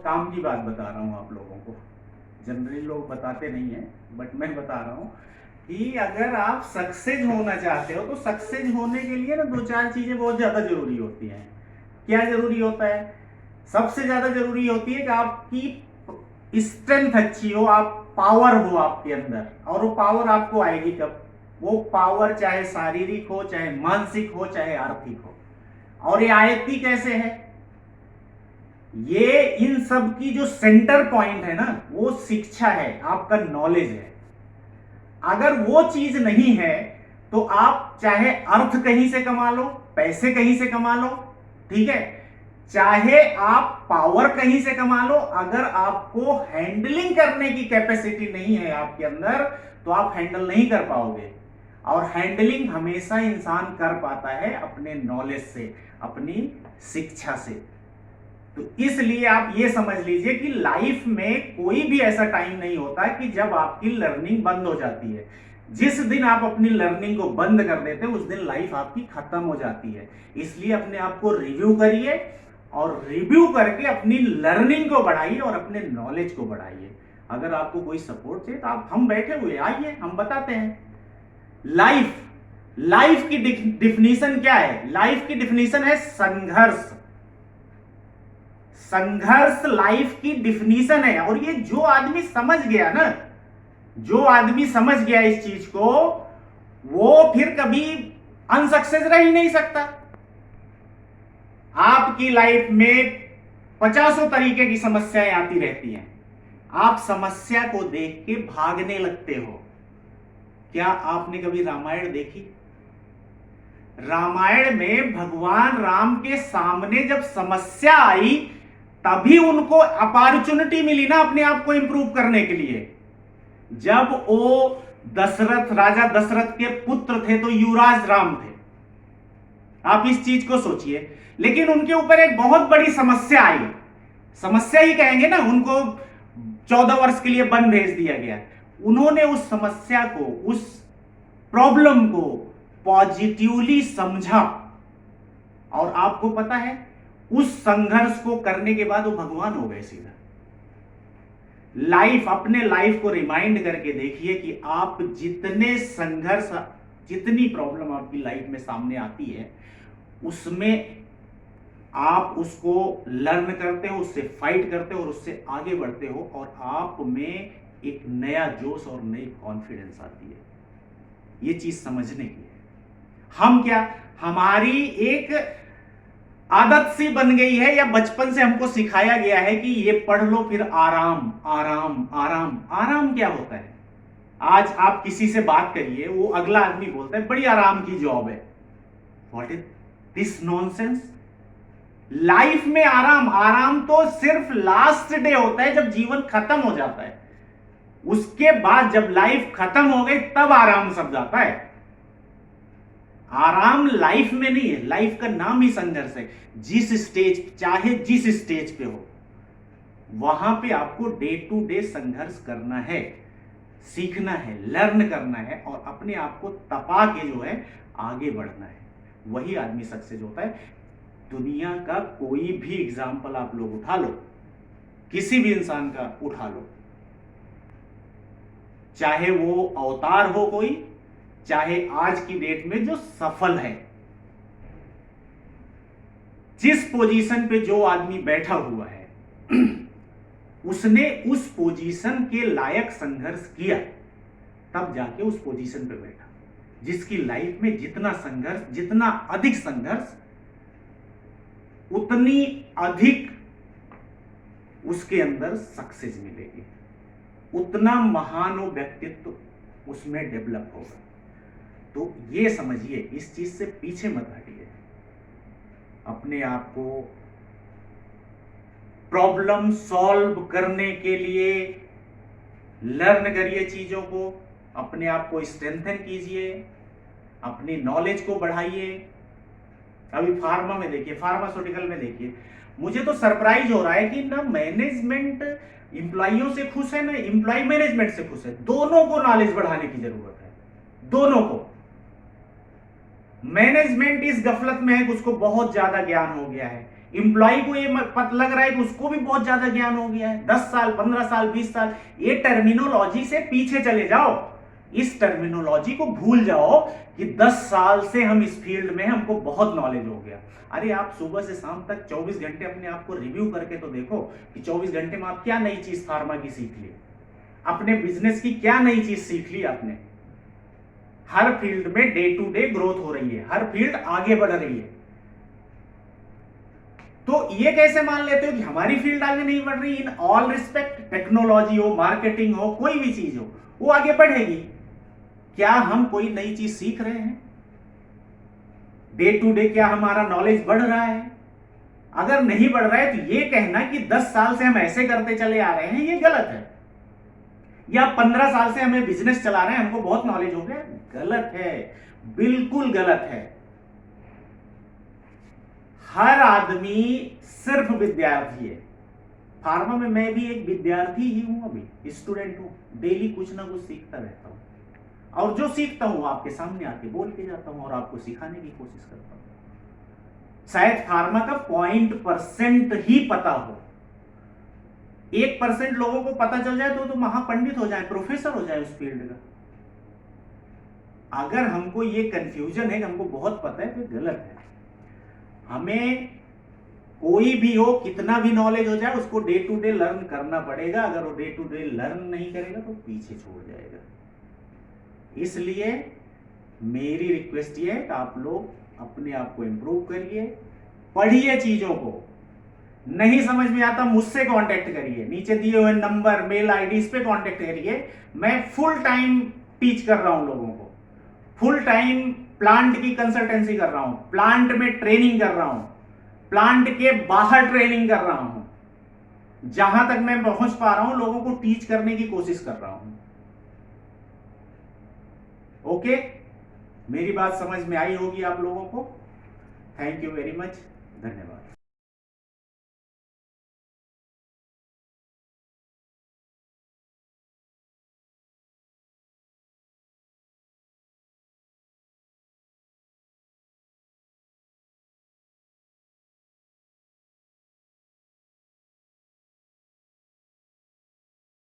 काम की बात बता रहा हूँ आप लोगों को। जनरली लोग बताते नहीं हैं, बट मैं बता रहा हूँ कि अगर आप सक्सेस होना चाहते हो तो सक्सेस होने के लिए ना दो चार चीजें बहुत ज्यादा जरूरी होती हैं। क्या जरूरी होता है? सबसे ज्यादा जरूरी होती है कि आपकी स्ट्रेंथ अच्छी हो, आप पावर हो आपके अंदर। और वो पावर आपको आएगी कब? वो पावर चाहे शारीरिक हो, चाहे मानसिक हो, चाहे आर्थिक हो। और ये आयती कैसे है? ये इन सब की जो सेंटर पॉइंट है ना, वो शिक्षा है, आपका नॉलेज है। अगर वो चीज नहीं है तो आप चाहे अर्थ कहीं से कमा लो, पैसे कहीं से कमा लो, ठीक है, चाहे आप पावर कहीं से कमा लो, अगर आपको हैंडलिंग करने की कैपेसिटी नहीं है आपके अंदर तो आप हैंडल नहीं कर पाओगे। और हैंडलिंग हमेशा इंसान कर पाता है अपने नॉलेज से, अपनी शिक्षा से। तो इसलिए आप ये समझ लीजिए कि लाइफ में कोई भी ऐसा टाइम नहीं होता कि जब आपकी लर्निंग बंद हो जाती है। जिस दिन आप अपनी लर्निंग को बंद कर देते हैं उस दिन लाइफ आपकी खत्म हो जाती है। इसलिए अपने आप को रिव्यू करिए और रिव्यू करके अपनी लर्निंग को बढ़ाइए और अपने नॉलेज को बढ़ाइए। अगर आपको कोई सपोर्ट चाहिए तो आप, हम बैठे हुए, आइए हम बताते हैं। लाइफ लाइफ की डिफिनीशन क्या है? लाइफ की डिफिनीशन है संघर्ष। संघर्ष लाइफ की डिफिनीशन है। और ये जो आदमी समझ गया ना, जो आदमी समझ गया इस चीज को, वो फिर कभी अनसक्सेस रह ही नहीं सकता। आपकी लाइफ में पचासों तरीके की समस्याएं आती रहती हैं, आप समस्या को देख के भागने लगते हो। क्या आपने कभी रामायण देखी? रामायण में भगवान राम के सामने जब समस्या आई तभी उनको अपॉर्चुनिटी मिली ना अपने आप को इंप्रूव करने के लिए। जब वो दशरथ, राजा दशरथ के पुत्र थे तो युवराज राम थे, आप इस चीज को सोचिए। लेकिन उनके ऊपर एक बहुत बड़ी समस्या आई, समस्या ही कहेंगे ना, उनको 14 वर्ष के लिए वन भेज दिया गया। उन्होंने उस समस्या को, उस प्रॉब्लम को पॉजिटिवली समझा। और आपको पता है उस संघर्ष को करने के बाद वो भगवान हो गए सीधा। लाइफ, अपने लाइफ को रिमाइंड करके देखिए कि आप जितने संघर्ष, जितनी प्रॉब्लम आपकी लाइफ में सामने आती है, उसमें आप उसको लर्न करते हो, उससे फाइट करते हो और उससे आगे बढ़ते हो और आप में एक नया जोश और नई कॉन्फिडेंस आती है। ये चीज समझने की है। हम क्या, हमारी एक आदत सी बन गई है या बचपन से हमको सिखाया गया है कि ये पढ़ लो फिर आराम आराम आराम। आराम क्या होता है? आज आप किसी से बात करिए, वो अगला आदमी बोलता है बड़ी आराम की जॉब है। What is this nonsense? Life में आराम, आराम तो सिर्फ लास्ट डे होता है जब जीवन खत्म हो जाता है। उसके बाद जब लाइफ खत्म हो गई तब आराम सब जाता है। आराम लाइफ में नहीं है, लाइफ का नाम ही संघर्ष है। जिस स्टेज, चाहे जिस स्टेज पे हो, वहां पे आपको डे टू डे संघर्ष करना है, सीखना है, लर्न करना है और अपने आप को तपा के जो है आगे बढ़ना है। वही आदमी सक्सेस होता है। दुनिया का कोई भी एग्जाम्पल आप लोग उठा लो, किसी भी इंसान का उठा लो, चाहे वो अवतार हो कोई, चाहे आज की डेट में जो सफल है, जिस पोजीशन पे जो आदमी बैठा हुआ है उसने उस पोजीशन के लायक संघर्ष किया, तब जाके उस पोजीशन पे बैठा। जिसकी लाइफ में जितना संघर्ष, जितना अधिक संघर्ष, उतनी अधिक उसके अंदर सक्सेस मिलेगी, उतना महान व्यक्तित्व उसमें डेवलप होगा। तो ये समझिए, इस चीज से पीछे मत हटिए। अपने आप को प्रॉब्लम सॉल्व करने के लिए लर्न करिए चीजों को, अपने आप को स्ट्रेंथन कीजिए, अपनी नॉलेज को बढ़ाइए। अभी फार्मा में देखिए, फार्मास्यूटिकल में देखिए, मुझे तो सरप्राइज हो रहा है कि ना मैनेजमेंट इंप्लॉइयों से खुश है ना इंप्लॉय मैनेजमेंट से खुश है। दोनों को नॉलेज बढ़ाने की जरूरत है, दोनों को। मैनेजमेंट इस गफलत में है कि उसको बहुत ज्यादा ज्ञान हो गया है, एम्प्लॉय को ये लग रहा है कि उसको भी बहुत ज्यादा ज्ञान हो गया है, 10 साल 15 साल 20 साल। ये टर्मिनोलॉजी से पीछे चले जाओ, इस टर्मिनोलॉजी को भूल जाओ कि 10 साल से हम इस फील्ड में, हमको बहुत नॉलेज हो गया। अरे आप सुबह से शाम तक 24 घंटे अपने आप को रिव्यू करके तो देखो कि 24 घंटे में आप क्या नई चीज फार्मा की सीख ली, अपने बिजनेस की क्या नई चीज सीख ली आपने। हर फील्ड में डे टू डे ग्रोथ हो रही है, हर फील्ड आगे बढ़ रही है। तो ये कैसे मान लेते हो कि हमारी फील्ड आगे नहीं बढ़ रही? इन ऑल रिस्पेक्ट, टेक्नोलॉजी हो, मार्केटिंग हो, कोई भी चीज हो, वो आगे बढ़ेगी। क्या हम कोई नई चीज सीख रहे हैं? डे टू डे क्या हमारा नॉलेज बढ़ रहा है? अगर नहीं बढ़ रहा है तो ये कहना कि 10 साल से हम ऐसे करते चले आ रहे हैं, ये गलत है। या 15 साल से हमें बिजनेस चला रहे हैं, हमको बहुत नॉलेज हो गया, गलत है, बिल्कुल गलत है। हर आदमी सिर्फ विद्यार्थी है। फार्मा में मैं भी एक विद्यार्थी ही हूं, अभी स्टूडेंट हूं, डेली कुछ ना कुछ सीखता रहता हूं, और जो सीखता हूं आपके सामने आके बोल के जाता हूं और आपको सिखाने की कोशिश करता हूं। शायद फार्मा का 0% ही पता हो, 1% लोगों को पता चल जाए तो महापंडित हो जाए, प्रोफेसर हो जाए उस फील्ड का। अगर हमको ये कंफ्यूजन है कि हमको बहुत पता है, तो गलत है। हमें कोई भी हो, कितना भी नॉलेज हो जाए, उसको डे टू डे लर्न करना पड़ेगा। अगर वो डे टू डे लर्न नहीं करेगा तो पीछे छोड़ जाएगा। इसलिए मेरी रिक्वेस्ट ये है कि आप लोग अपने आप को इंप्रूव करिए, पढ़िए चीजों को। नहीं समझ में आता मुझसे कांटेक्ट करिए, नीचे दिए हुए नंबर, मेल आईडी, इस पे कांटेक्ट करिए। मैं फुल टाइम टीच कर रहा हूं लोगों को, फुल टाइम प्लांट की कंसल्टेंसी कर रहा हूं, प्लांट में ट्रेनिंग कर रहा हूं, प्लांट के बाहर ट्रेनिंग कर रहा हूं। जहां तक मैं पहुंच पा रहा हूं, लोगों को टीच करने की कोशिश कर रहा हूं। ओके, मेरी बात समझ में आई होगी आप लोगों को। थैंक यू वेरी मच, धन्यवाद।